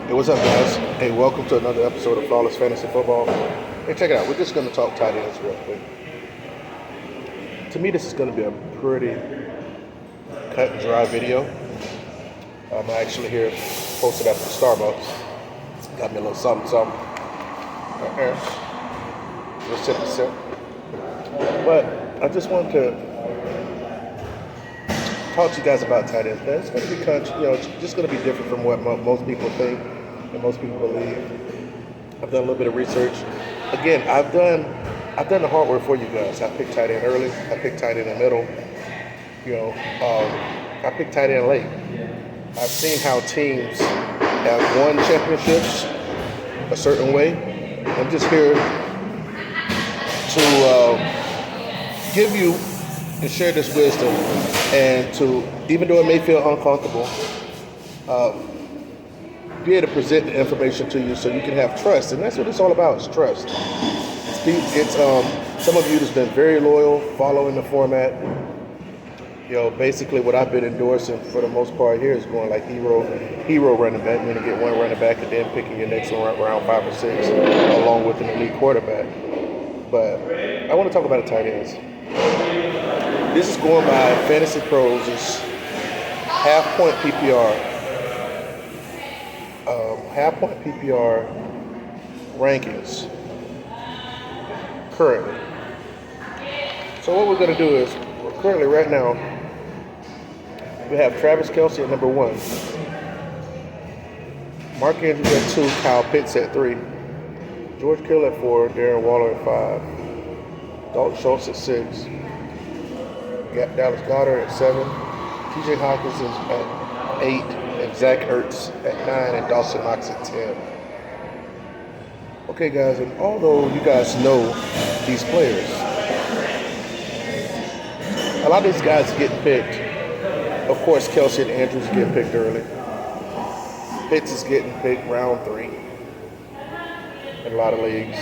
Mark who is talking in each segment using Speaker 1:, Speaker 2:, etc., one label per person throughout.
Speaker 1: Hey, what's up, guys? Hey, welcome to another episode of Flawless Fantasy Football. Hey, check it out. We're just going to talk tight ends real quick. To me, this is going to be a pretty cut and dry video. I'm actually here posted up at Starbucks. Got me a little something, something. Right here. Just sip a sip. But I just wanted to talk to you guys about tight ends, man. It's going to be it's just going to be different from what most people think and most people believe. I've done a little bit of research. Again, I've done the hard work for you guys. I picked tight end early. I picked tight end in the middle. I picked tight end late. I've seen how teams have won championships a certain way. I'm just here to give you and share this wisdom, and to, even though it may feel uncomfortable, be able to present the information to you so you can have trust. And that's what it's all about, is trust. It's some of you that's been very loyal, following the format. Basically what I've been endorsing for the most part here is going like hero running back, meaning get one running back and then picking your next one around 5 or 6, along with an elite quarterback. But I want to talk about the tight ends. This is going by Fantasy Pros' half-point PPR. Half-point PPR rankings currently. So what we're going to do is, currently right now, we have Travis Kelce at number 1. Mark Andrews at 2, Kyle Pitts at 3. George Kittle at 4, Darren Waller at 5. Dalton Schultz at 6. Dallas Goedert at 7, TJ Hockenson at 8, and Zach Ertz at 9, and Dawson Knox at 10. Okay, guys, and although you guys know these players, a lot of these guys are getting picked. Of course, Kelce and Andrews are getting picked early. Pitts is getting picked round 3 in a lot of leagues.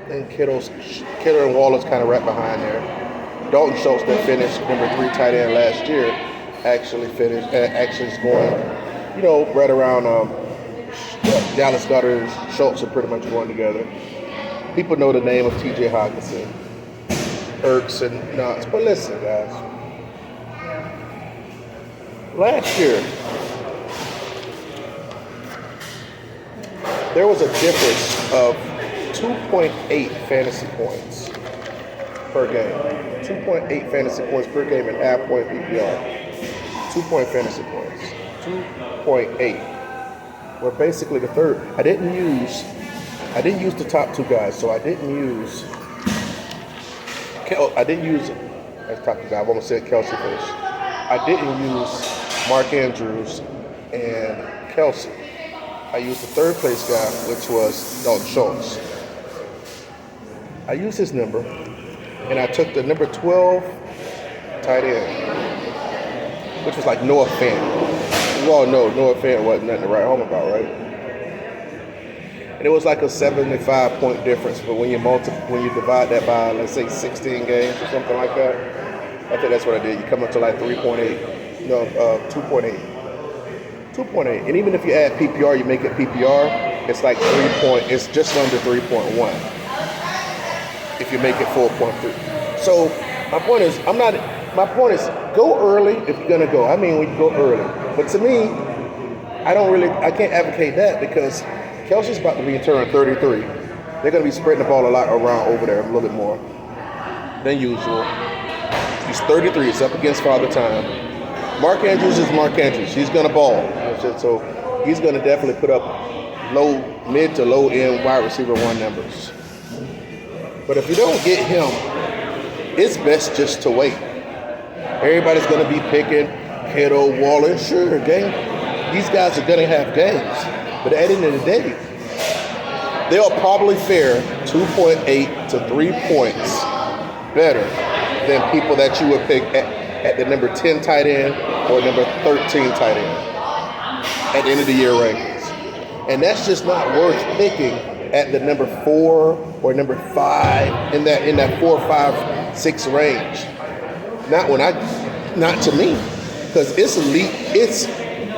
Speaker 1: And Kittle and Waller's kind of right behind there. Dalton Schultz, that finished number 3 tight end last year, actually is going, right around Dallas Goedert and Schultz are pretty much going together. People know the name of TJ Hockenson, Ertz, and Knox. But listen, guys. Last year, there was a difference of 2.8 fantasy points per game. 2.8 fantasy points per game in half-point PPR. 2 fantasy points. 2.8. Where basically the third. I didn't use the top 2 guys, so I didn't use as top 2 guys. I almost said Kelce first. I didn't use Mark Andrews and Kelce. I used the third place guy, which was Dalton Schultz. I used his number, and I took the number 12 tight end, which was like Noah Fant. You all know Noah Fant wasn't nothing to write home about, right? And it was like a 75-point difference, but when you divide that by, let's say, 16 games or something like that, I think that's what I did. You come up to like 3.8, 2.8. 2.8, and even if you add PPR, you make it PPR, it's like it's just under 3.1. If you make it 4.3. So my point is go early if you're gonna go. I mean, when you go early. But to me, I can't advocate that, because Kelce's about to be turning 33. They're gonna be spreading the ball a lot around over there, a little bit more than usual. He's 33, it's up against Father Time. Mark Andrews is Mark Andrews. He's gonna ball. So he's gonna definitely put up mid to low end wide receiver 1 numbers. But if you don't get him, it's best just to wait. Everybody's going to be picking Kittle, Waller. Sure, these guys are going to have games. But at the end of the day, they'll probably fare 2.8 to 3 points better than people that you would pick at the number 10 tight end or number 13 tight end at the end of the year rankings. And that's just not worth picking at the number 4 or number 5 in that 4, 5, 6 range. Not to me, because it's elite.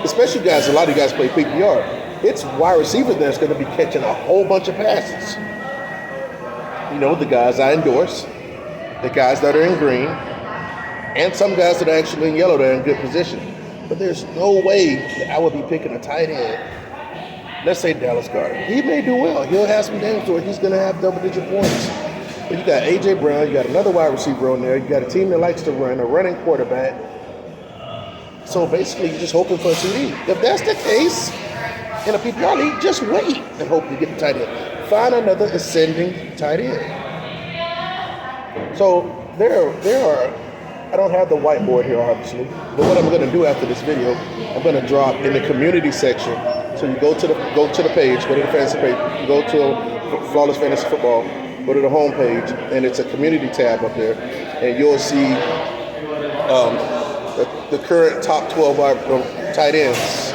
Speaker 1: especially guys, a lot of you guys play PPR. It's wide receiver that's going to be catching a whole bunch of passes. You know, the guys I endorse, the guys that are in green, and some guys that are actually in yellow that are in good position. But there's no way that I would be picking a tight end. Let's say Dallas Goedert. He may do well. He'll have some games where he's going to have double-digit points. But you got A.J. Brown, you got another wide receiver on there, you got a team that likes to run, a running quarterback. So basically, you're just hoping for a TD. If that's the case, in a PPR league, just wait and hope you get the tight end. Find another ascending tight end. So there are, I don't have the whiteboard here, obviously, but what I'm going to do after this video, I'm going to drop in the community section. So you go to the page, go to the fantasy page, you go to Flawless Fantasy Football, go to the home page, and it's a community tab up there, and you'll see the current top 12 tight ends.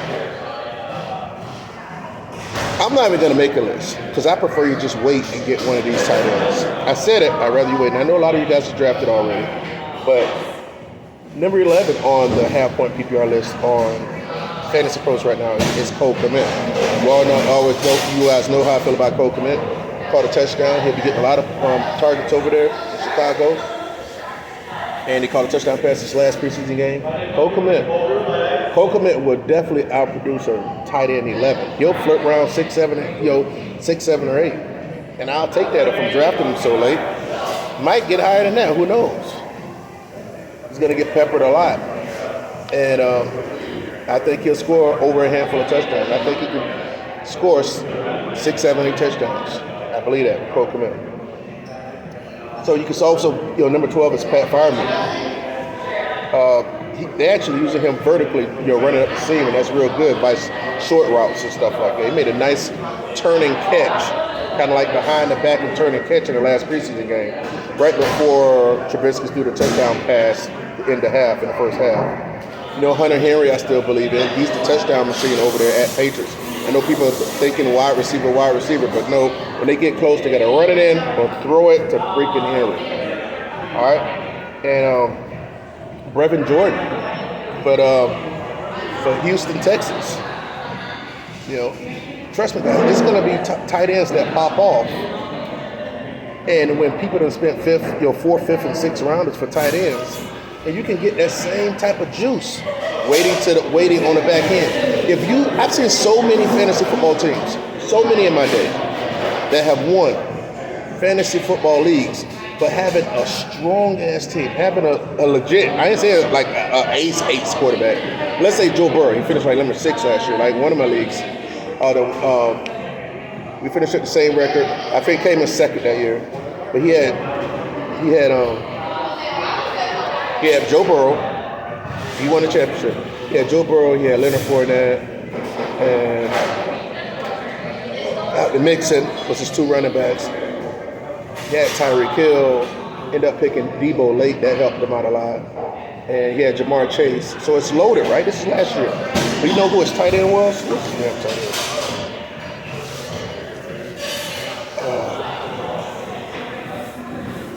Speaker 1: I'm not even going to make a list because I prefer you just wait and get one of these tight ends. I said it, I'd rather you wait. And I know a lot of you guys have drafted already, but number 11 on the half-point PPR list on Fantasy Pros right now is Cole Kmet. You guys know how I feel about Cole Kmet. Caught a touchdown. He'll be getting a lot of targets over there in Chicago. And he caught a touchdown pass his last preseason game. Cole Kmet will definitely outproduce a tight end 11. He'll flirt around 6, 7, or 8. And I'll take that if I'm drafting him so late. Might get higher than that. Who knows? He's going to get peppered a lot. And I think he'll score over a handful of touchdowns. I think he can score 6, 7, 8 touchdowns. I believe that, Cole Kmet. So you can also, number 12 is Pat Fireman. They're actually using him vertically, running up the seam, and that's real good by short routes and stuff like that. He made a nice turning catch, kind of like behind the back and turning catch in the last preseason game, right before Trubisky threw the touchdown pass in the first half. Hunter Henry, I still believe in. He's the touchdown machine over there at Patriots. I know people are thinking wide receiver, but no. When they get close, they got to run it in or throw it to freaking Henry. All right? And Brevin Jordan. But for Houston, Texas, trust me, guys, it's going to be tight ends that pop off. And when people have spent 4th, 5th, and 6th rounders for tight ends, and you can get that same type of juice waiting on the back end. I've seen so many fantasy football teams, so many in my day, that have won fantasy football leagues, but having a strong ass team, having a legit, I ain't saying like a ace quarterback. Let's say Joe Burrow, he finished like number 6 last year, like one of my leagues. We finished at the same record. I think came in 2nd that year, but he had Joe Burrow. He won the championship. He had Joe Burrow. He had Leonard Fournette, and out the Mixon was his 2 running backs. He had Tyreek Hill. Ended up picking Debo late. That helped him out a lot. And he had Jamar Chase. So it's loaded, right? This is last year. But you know who his tight end was? What's his damn tight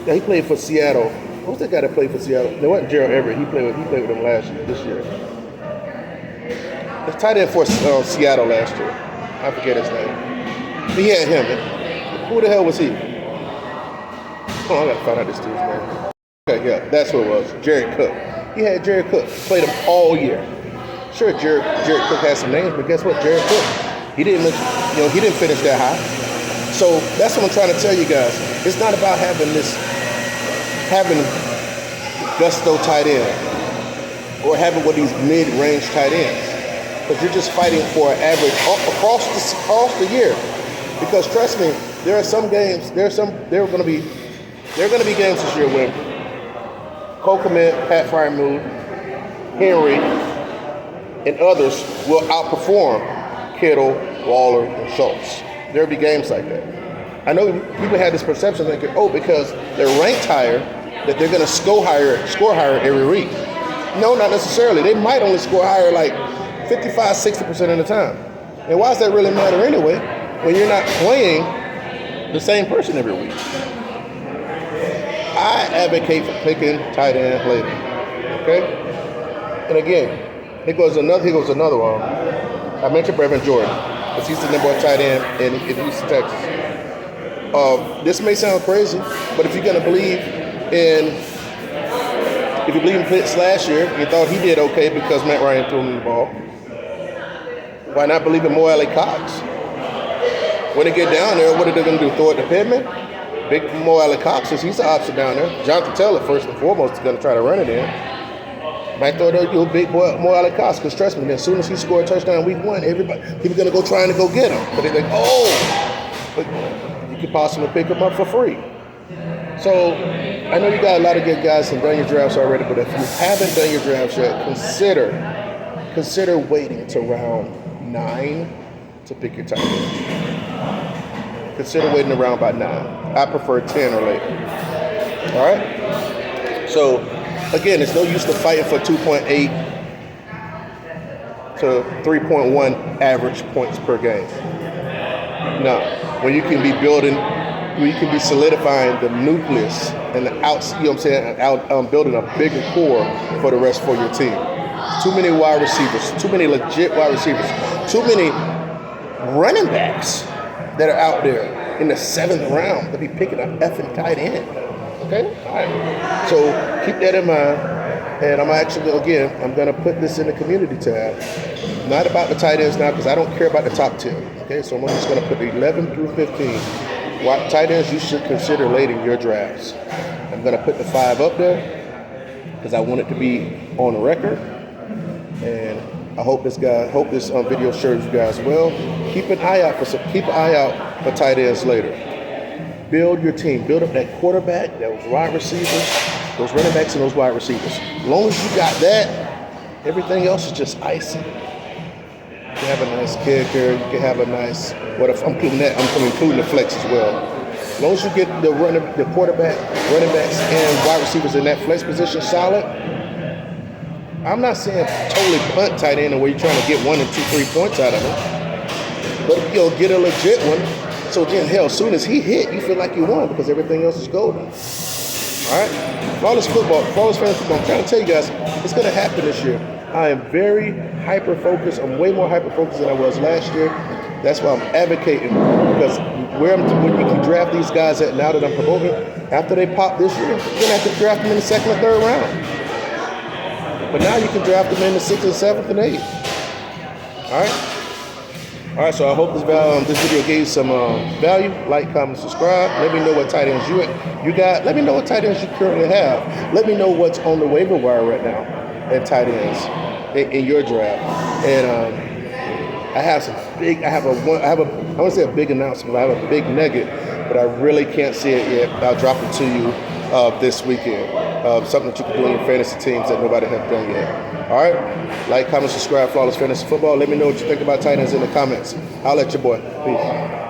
Speaker 1: end? He played for Seattle. Who's that guy that played for Seattle? It wasn't Gerald Everett. He played with them this year. The tight end for Seattle last year. I forget his name. He had him. Who the hell was he? Oh, I gotta find out this dude's name. Okay, yeah, that's what it was. Jared Cook. He had Jared Cook. Played him all year. Sure, Jared Cook has some names, but guess what? Jared Cook, he didn't finish that high. So that's what I'm trying to tell you guys. It's not about having gusto tight end or having one of these mid-range tight ends, because you're just fighting for an average across the year. Because trust me, there are some games. There are going to be games this year when Cole Kmet, Pat Freiermuth, Henry, and others will outperform Kittle, Waller, and Schultz. There'll be games like that. I know people had this perception thinking, because they're ranked higher, that they're going to score higher every week. No, not necessarily. They might only score higher like 55, 60% of the time. And why does that really matter anyway when you're not playing the same person every week? I advocate for picking tight end later. Okay? And again, Here goes another one. I mentioned Brevin Jordan, because he's the number one tight end in Houston, Texas. This may sound crazy, but if you're gonna believe in Pitts last year, you thought he did okay because Matt Ryan threw him the ball. Why not believe in Mo Alley Cox? When they get down there, what are they gonna do? Throw it to Pittman? Big Mo Alley Cox, since he's the option down there. Jonathan Taylor, first and foremost, is gonna try to run it in. Might throw it to big boy Mo Alley Cox, because trust me, as soon as he scored a touchdown week 1, people gonna go trying to go get him. But they think, but you could possibly pick him up for free. So I know you got a lot of good guys and done your drafts already, but if you haven't done your drafts yet, consider waiting to round 9 to pick your tight end. Consider waiting around about 9. I prefer 10 or later. All right? So again, it's no use to fighting for 2.8 to 3.1 average points per game. No, when you can be solidifying the nucleus and the building a bigger core for the rest for your team. Too many wide receivers, too many legit wide receivers, too many running backs that are out there in the 7th round to be picking up effing tight end. Okay? All right. So keep that in mind. And I'm going to put this in the community tab. Not about the tight ends now, because I don't care about the top 10. Okay? So I'm just going to put 11 through 15. What tight ends you should consider late in your drafts. I'm going to put the 5 up there because I want it to be on the record. And I hope this video shows you guys well. Keep an eye out for tight ends later. Build your team. Build up that quarterback, those wide receivers, those running backs, and those wide receivers. As long as you got that, everything else is just icing. You can have a nice kicker. You can have a nice. What if I'm including that? I'm including the flex as well. As long as you get the quarterback, running backs, and wide receivers in that flex position solid. I'm not saying totally punt tight end where you're trying to get 1 and 2, 3 points out of him, but get a legit one. So then, hell, as soon as he hit, you feel like you won because everything else is golden. All right, Flawless fantasy football. I'm trying to tell you guys, it's going to happen this year. I am very hyper-focused. I'm way more hyper-focused than I was last year. That's why I'm advocating, because when you can draft these guys at now that I'm promoting, after they pop this year, you're going to have to draft them in the 2nd or 3rd round. But now you can draft them in the 6th and 7th and 8th. All right, so I hope this video gave you some value. Like, comment, subscribe. Let me know what tight ends you got. Let me know what tight ends you currently have. Let me know what's on the waiver wire right now at tight ends in your draft. And I want to say a big announcement. I have a big nugget, but I really can't see it yet. I'll drop it to you this weekend. Something that you can do in your fantasy teams that nobody has done yet. All right? Like, comment, subscribe, Flawless Fantasy Football. Let me know what you think about tight ends in the comments. I'll let your boy. Peace.